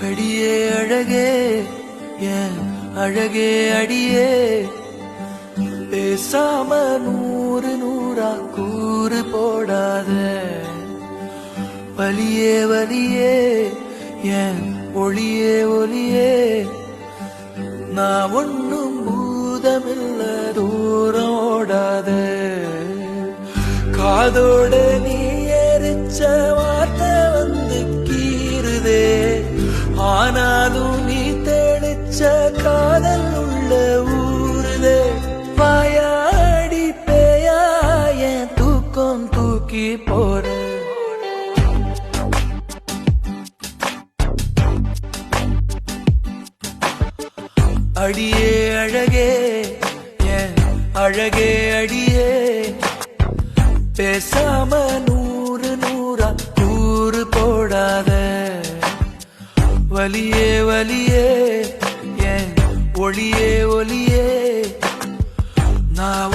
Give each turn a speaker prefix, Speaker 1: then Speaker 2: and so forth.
Speaker 1: அடியே அழகே ஏன் அழகே அடியே பேசாம நூறு நூறா கூறு போடாத வலியே வலியே ஏன் ஒளியே ஒளியே நான் ஒன்னும் பூதமில்ல தூரம் ஓடாத காதோட நீ எரிச்ச வார்த்தை வந்து கீறுதே ஆனாலும் நீ தெளிச்ச காதல் உள்ள ஊருதே வாயாடி பேயா என் தூக்கம் தூக்கி போற அடியே அழகே என் அழகே அடியே பேசாம நூறு நூறா கூறு போடாத வலியே வலியே ஏன் ஒளியே ஒளியே நான்